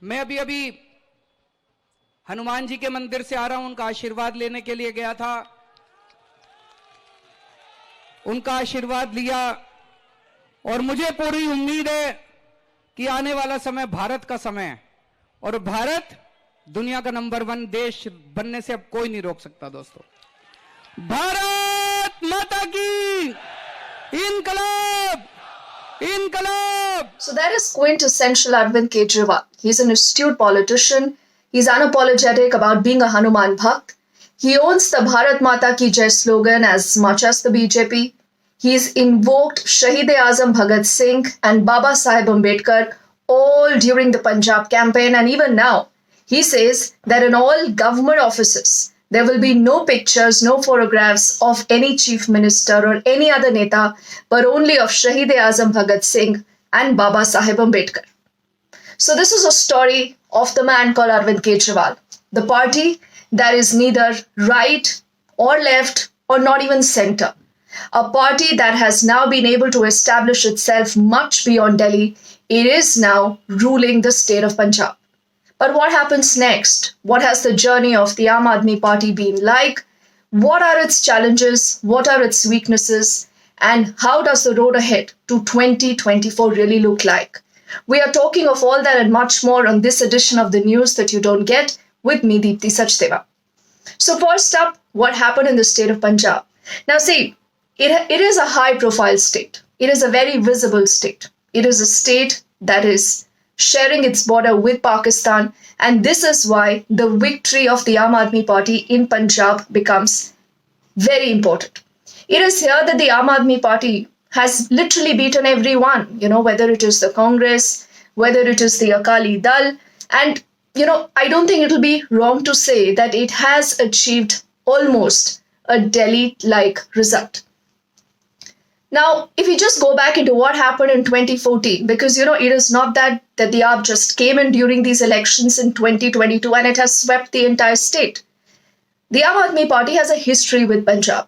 मैं अभी अभी हनुमान जी के मंदिर से आ रहा हूं, उनका आशीर्वाद लेने के लिए गया था। उनका आशीर्वाद लिया और मुझे पूरी उम्मीद है कि आने वाला समय भारत का समय है और भारत दुनिया का नंबर 1 देश बनने से अब कोई नहीं रोक सकता। दोस्तों, भारत माता की इनकलाब इनकलाब। So that is quintessential Arvind Kejriwal. He's an astute politician. He's unapologetic about being a Hanuman Bhakt. He owns the Bharat Mata Ki Jai slogan as much as the BJP. He's invoked Shahid-e-Azam Bhagat Singh and Baba Saheb Ambedkar all during the Punjab campaign, and even now he says that in all government offices there will be no pictures, no photographs of any chief minister or any other neta, but only of Shahid-e-Azam Bhagat Singh and Baba Saheb Ambedkar. So this is a story of the man called Arvind Kejriwal, the party that is neither right or left or not even center. A party that has now been able to establish itself much beyond Delhi. It is now ruling the state of Punjab. But what happens next? What has the journey of the Aam Aadmi Party been like? What are its challenges? What are its weaknesses? And how does the road ahead to 2024 really look like? We are talking of all that and much more on this edition of the news that you don't get with me, Deepthi Sachdeva. So first up, what happened in the state of Punjab? Now see, it is a high-profile state. It is a very visible state. It is a state that is sharing its border with Pakistan, and this is why the victory of the Aam Aadmi Party in Punjab becomes very important. It is here that the Aam Aadmi Party has literally beaten everyone, whether it is the Congress, whether it is the Akali Dal, and I don't think it'll be wrong to say that it has achieved almost a Delhi-like result. Now, if we just go back into what happened in 2014, because, it is not that the AAP just came in during these elections in 2022 and it has swept the entire state. The Aam Aadmi Party has a history with Punjab.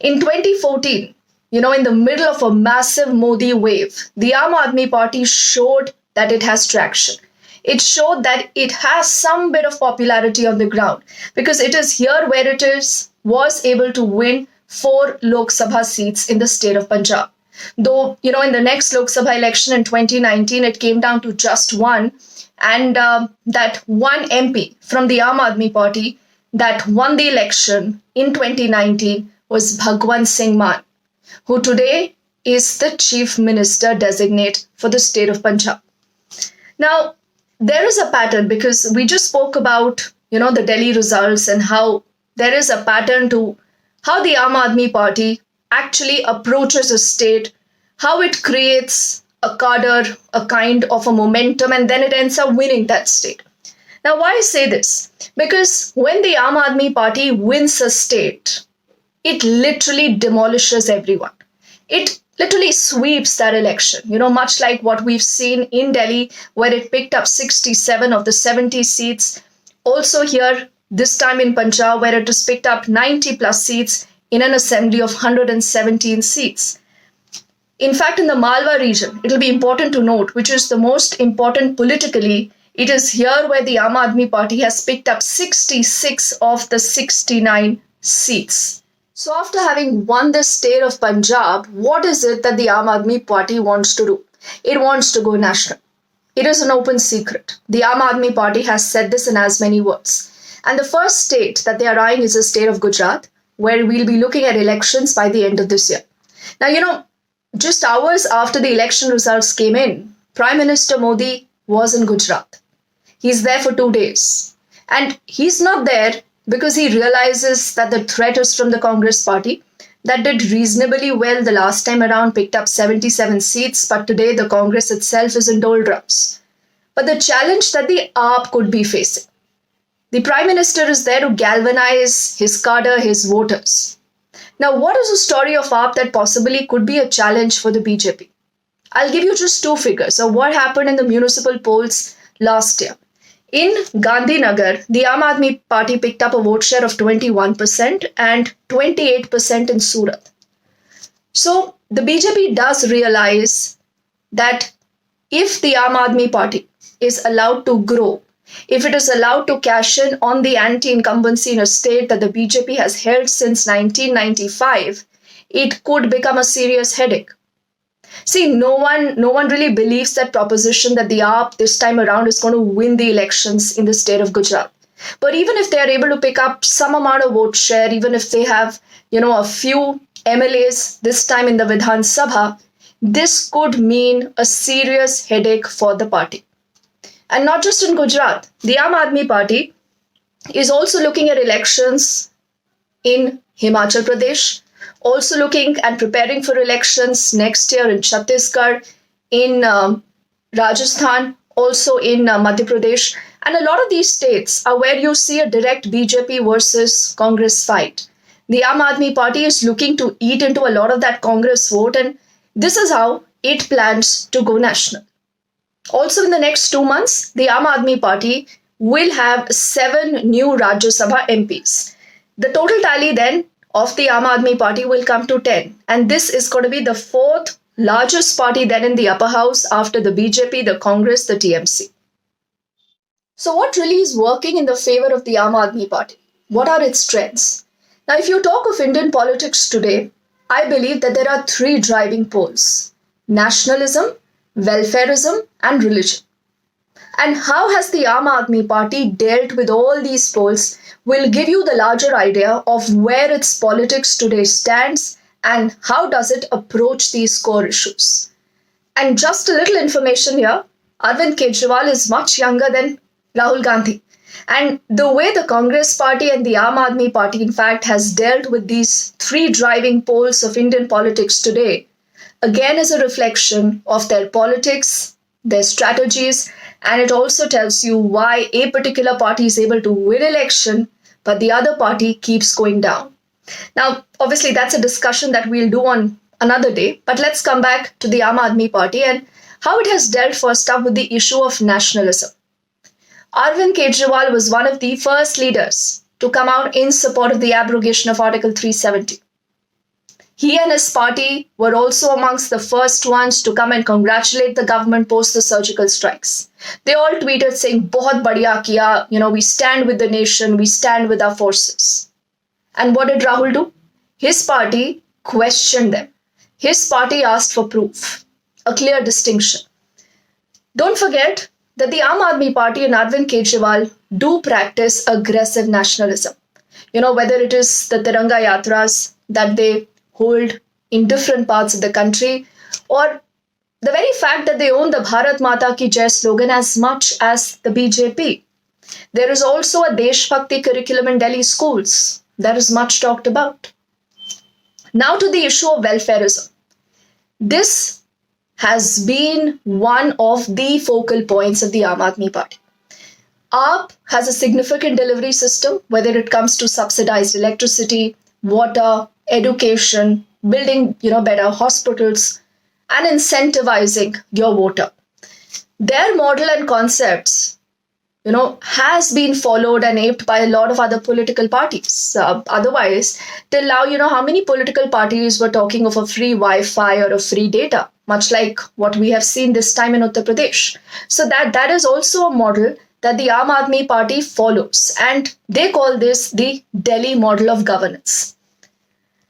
In 2014, in the middle of a massive Modi wave, the Aam Aadmi Party showed that it has traction. It showed that it has some bit of popularity on the ground because it is here where it was able to win 4 Lok Sabha seats in the state of Punjab. Though, in the next Lok Sabha election in 2019, it came down to just one. And that one MP from the Aam Aadmi Party that won the election in 2019 was Bhagwant Singh Mann, who today is the Chief Minister designate for the state of Punjab. Now, there is a pattern because we just spoke about, the Delhi results and how there is a pattern to how the Aam Aadmi Party actually approaches a state, how it creates a cadre, a kind of a momentum, and then it ends up winning that state. Now, why I say this? Because when the Aam Aadmi Party wins a state, it literally demolishes everyone. It literally sweeps that election, much like what we've seen in Delhi, where it picked up 67 of the 70 seats. Also here, this time in Punjab, where it has picked up 90 plus seats in an assembly of 117 seats. In fact, in the Malwa region, it will be important to note, which is the most important politically, it is here where the Aam Aadmi Party has picked up 66 of the 69 seats. So after having won the state of Punjab, what is it that the Aam Aadmi Party wants to do? It wants to go national. It is an open secret. The Aam Aadmi Party has said this in as many words. And the first state that they are eyeing is the state of Gujarat, where we'll be looking at elections by the end of this year. Now, just hours after the election results came in, Prime Minister Modi was in Gujarat. He's there for 2 days. And he's not there because he realizes that the threat is from the Congress party that did reasonably well the last time around, picked up 77 seats, but today the Congress itself is in doldrums. But the challenge that the AAP could be facing, the Prime Minister is there to galvanize his cadre, his voters. Now, what is the story of AAP that possibly could be a challenge for the BJP? I'll give you just 2 figures of what happened in the municipal polls last year. In Gandhinagar, the Aam Aadmi Party picked up a vote share of 21% and 28% in Surat. So, the BJP does realize that if the Aam Aadmi Party is allowed to grow, if it is allowed to cash in on the anti-incumbency in a state that the BJP has held since 1995, it could become a serious headache. See, no one really believes that proposition that the AAP this time around is going to win the elections in the state of Gujarat. But even if they are able to pick up some amount of vote share, even if they have, a few MLAs this time in the Vidhan Sabha, this could mean a serious headache for the party. And not just in Gujarat, the Aam Aadmi Party is also looking at elections in Himachal Pradesh, also looking and preparing for elections next year in Chhattisgarh, in Rajasthan, also in Madhya Pradesh. And a lot of these states are where you see a direct BJP versus Congress fight. The Aam Aadmi Party is looking to eat into a lot of that Congress vote, and this is how it plans to go national. Also, in the next 2 months, the Aam Aadmi Party will have 7 new Rajya Sabha MPs. The total tally then of the Aam Aadmi Party will come to 10. And this is going to be the 4th largest party then in the upper house after the BJP, the Congress, the TMC. So what really is working in the favor of the Aam Aadmi Party? What are its strengths? Now, if you talk of Indian politics today, I believe that there are 3 driving poles: nationalism, welfarism, and religion. And how has the Aam Aadmi Party dealt with all these poles will give you the larger idea of where its politics today stands and how does it approach these core issues. And just a little information here, Arvind Kejriwal is much younger than Rahul Gandhi. And the way the Congress Party and the Aam Aadmi Party, in fact, has dealt with these 3 driving poles of Indian politics today, again is a reflection of their politics, their strategies, and it also tells you why a particular party is able to win election, but the other party keeps going down. Now, obviously, that's a discussion that we'll do on another day, but let's come back to the Aam Aadmi Party and how it has dealt first up with the issue of nationalism. Arvind Kejriwal was one of the first leaders to come out in support of the abrogation of Article 370. He and his party were also amongst the first ones to come and congratulate the government post the surgical strikes. They all tweeted saying, "Bahut badhiya kiya, we stand with the nation, we stand with our forces." And what did Rahul do? His party questioned them. His party asked for proof, a clear distinction. Don't forget that the Aam Aadmi Party and Arvind Kejriwal do practice aggressive nationalism. Whether it is the Tiranga Yatras that they hold in different parts of the country, or the very fact that they own the Bharat Mata Ki Jai slogan as much as the BJP. There is also a Desh Bhakti curriculum in Delhi schools that is much talked about. Now to the issue of welfarism. This has been one of the focal points of the Aam Aadmi Party. AAP has a significant delivery system, whether it comes to subsidized electricity, water, education, building, better hospitals, and incentivizing your voter. Their model and concepts, has been followed and aped by a lot of other political parties. Otherwise, till now, how many political parties were talking of a free Wi-Fi or a free data, much like what we have seen this time in Uttar Pradesh. So that is also a model that the Aam Aadmi Party follows, and they call this the Delhi model of governance.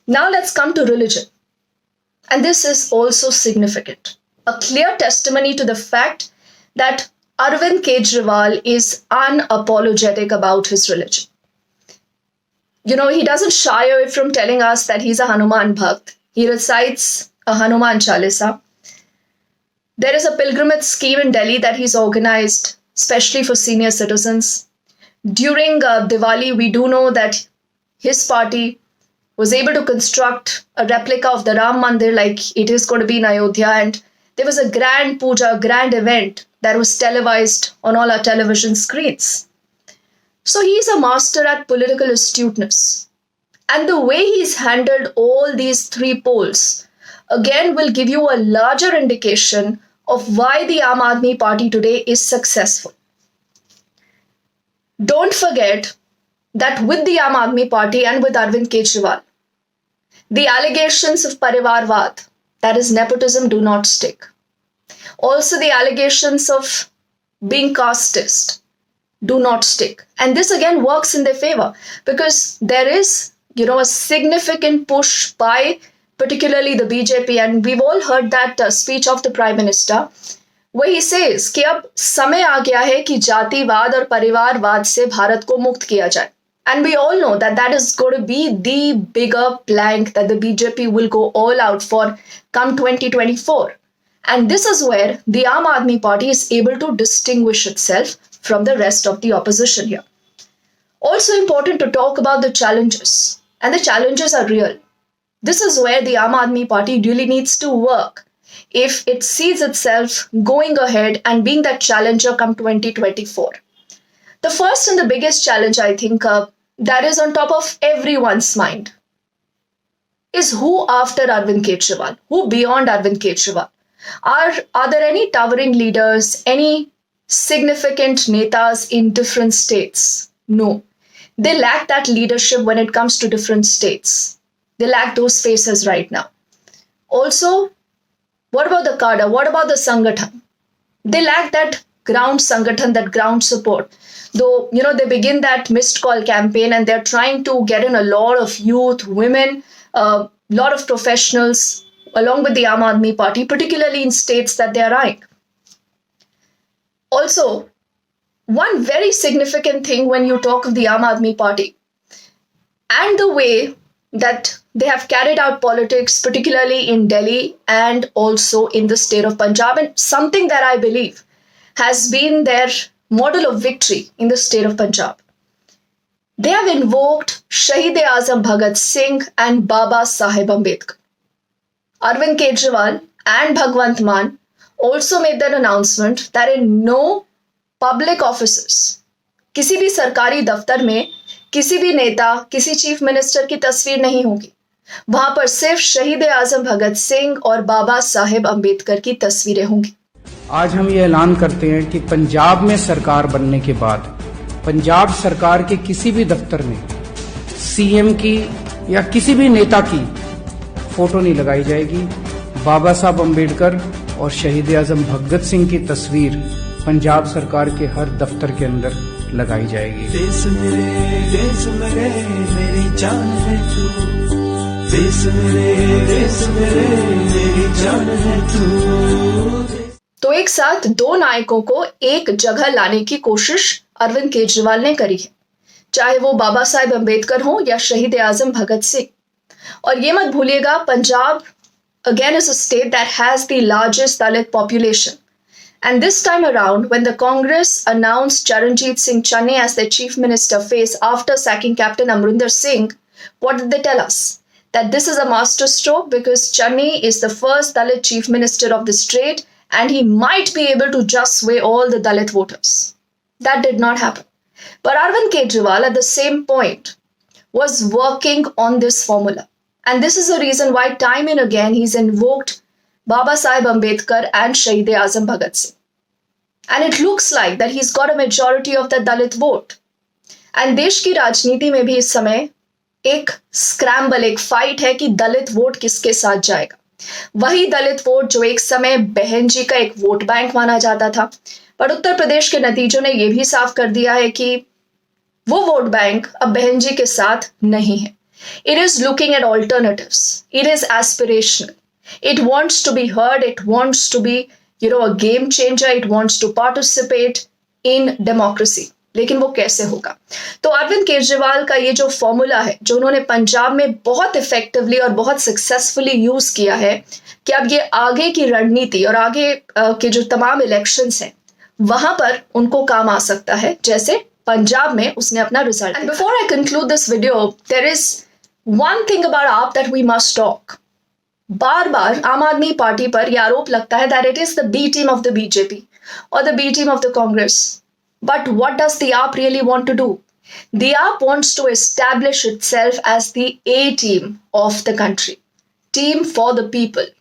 Now let's come to religion. And this is also significant. A clear testimony to the fact that Arvind Kejriwal is unapologetic about his religion. He doesn't shy away from telling us that he's a Hanuman Bhakt. He recites a Hanuman Chalisa. There is a pilgrimage scheme in Delhi that he's organized, especially for senior citizens. During Diwali, we do know that his party was able to construct a replica of the Ram Mandir like it is going to be in Ayodhya, and there was a grand puja, grand event that was televised on all our television screens. So he's a master at political astuteness. And the way he's handled all these 3 poles, again, will give you a larger indication of why the Aam Aadmi Party today is successful. Don't forget that with the Aam Aadmi Party and with Arvind Kejriwal, the allegations of Parivarvad, that is nepotism, do not stick. Also, the allegations of being casteist do not stick. And this again works in their favor because there is, a significant push by particularly the BJP. And we've all heard that speech of the Prime Minister where he says कि अब समय आ गया है कि जातिवाद और परिवारवाद से भारत को मुक्त किया जाए. And we all know that that is going to be the bigger plank that the BJP will go all out for come 2024. And this is where the Aam Aadmi Party is able to distinguish itself from the rest of the opposition here. Also important to talk about the challenges. And the challenges are real. This is where the Aam Aadmi Party really needs to work if it sees itself going ahead and being that challenger come 2024. The first and the biggest challenge, I think, that is on top of everyone's mind is who after Arvind Kejriwal? Who beyond Arvind Kejriwal? Are there any towering leaders, any significant netas in different states? No. They lack that leadership when it comes to different states. They lack those faces right now. Also, what about the cadre? What about the Sangathan? They lack that ground Sangathan, that ground support. Though, they begin that missed call campaign and they're trying to get in a lot of youth, women, a lot of professionals along with the Aam Aadmi Party, particularly in states that they are eyeing. Also, one very significant thing when you talk of the Aam Aadmi Party and the way that they have carried out politics, particularly in Delhi and also in the state of Punjab, and something that I believe has been their model of victory in the state of Punjab. They have invoked Shahid-e-Azam Bhagat Singh and Baba Saheb Ambedkar. Arvind Kejriwal and Bhagwant Mann also made that announcement that in no public offices, किसी भी सरकारी दफ्तर में किसी भी नेता, किसी chief minister की तस्वीर नहीं होगी. वहां पर सिर्फ शहीद-ए-आजम भगत सिंह और बाबा साहेब अंबेडकर की तस्वीरें होंगी. आज हम ये ऐलान करते हैं कि पंजाब में सरकार बनने के बाद पंजाब सरकार के किसी भी दफ्तर में सीएम की या किसी भी नेता की फोटो नहीं लगाई जाएगी. बाबा साहब अंबेडकर और शहीद आजम भगत सिंह की तस्वीर पंजाब सरकार के हर दफ्तर के अंदर लगाई जाएगी. देश मेरे मेरी जान है तू. देश मेरे मेरी जान है तू. तो एक साथ दो नायकों को एक जगह लाने की कोशिश अरविंद केजरीवाल ने करी है, चाहे वो बाबा साहेब अंबेडकर हो या शहीद आजम भगत सिंह. और ये मत भूलिएगा, Punjab again is a state that has the largest Dalit population. And this time around, when the Congress announced Charanjit Singh Channi as their chief minister phase after sacking Captain Amrinder Singh, what did they tell us? That this is a master stroke because Channi is the first Dalit chief minister of the state and he might be able to just sway all the Dalit voters. That did not happen. But Arvind Kejriwal at the same point was working on this formula. And this is the reason why time and again he's invoked Baba Saheb Ambedkar and Shahid-e-Azam Bhagat Singh. And it looks like that he's got a majority of the Dalit vote. And देश की राजनीति में भी इस समय एक scramble, एक fight है कि दलित वोट किसके साथ जाएगा. वही दलित वोट जो एक समय बहन जी का एक वोट बैंक माना जाता था, पर उत्तर प्रदेश के नतीजों ने यह भी साफ कर दिया है कि वो वोट बैंक अब बहन जी के साथ नहीं है. It is looking at alternatives. It is aspirational. It wants to be heard. It wants to be, a game changer. It wants to participate in democracy. लेकिन वो कैसे होगा? तो अरविंद केजरीवाल का ये जो फॉर्मूला है, जो उन्होंने पंजाब में बहुत इफेक्टिवली और बहुत सक्सेसफुली यूज किया है, कि अब ये आगे की रणनीति और आगे के जो तमाम इलेक्शंस हैं, वहां पर उनको काम आ सकता है, जैसे पंजाब में उसने अपना result. And before I conclude this video, there is one thing about AAP that we must talk. बार बार आम आदमी पार्टी पर यह आरोप लगता है that it is the B team of the BJP और the B team of the Congress. But what does the AAP really want to do? The AAP wants to establish itself as the A team of the country, team for the people.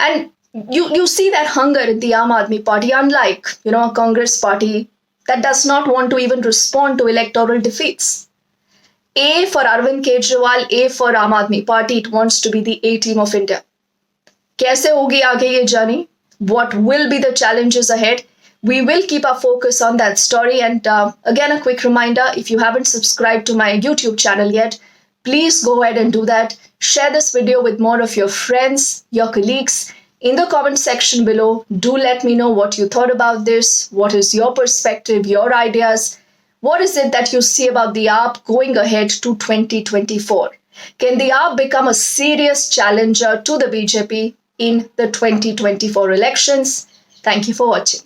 And you see that hunger in the Aam Aadmi Party, unlike, a Congress party that does not want to even respond to electoral defeats. A for Arvind Kejriwal, A for Aam Aadmi Party, it wants to be the A team of India. कैसे होगी आगे ये journey? What will be the challenges ahead? We will keep our focus on that story. And again, a quick reminder, if you haven't subscribed to my YouTube channel yet, please go ahead and do that. Share this video with more of your friends, your colleagues. In the comment section below, do let me know what you thought about this. What is your perspective, your ideas? What is it that you see about the AAP going ahead to 2024? Can the AAP become a serious challenger to the BJP in the 2024 elections? Thank you for watching.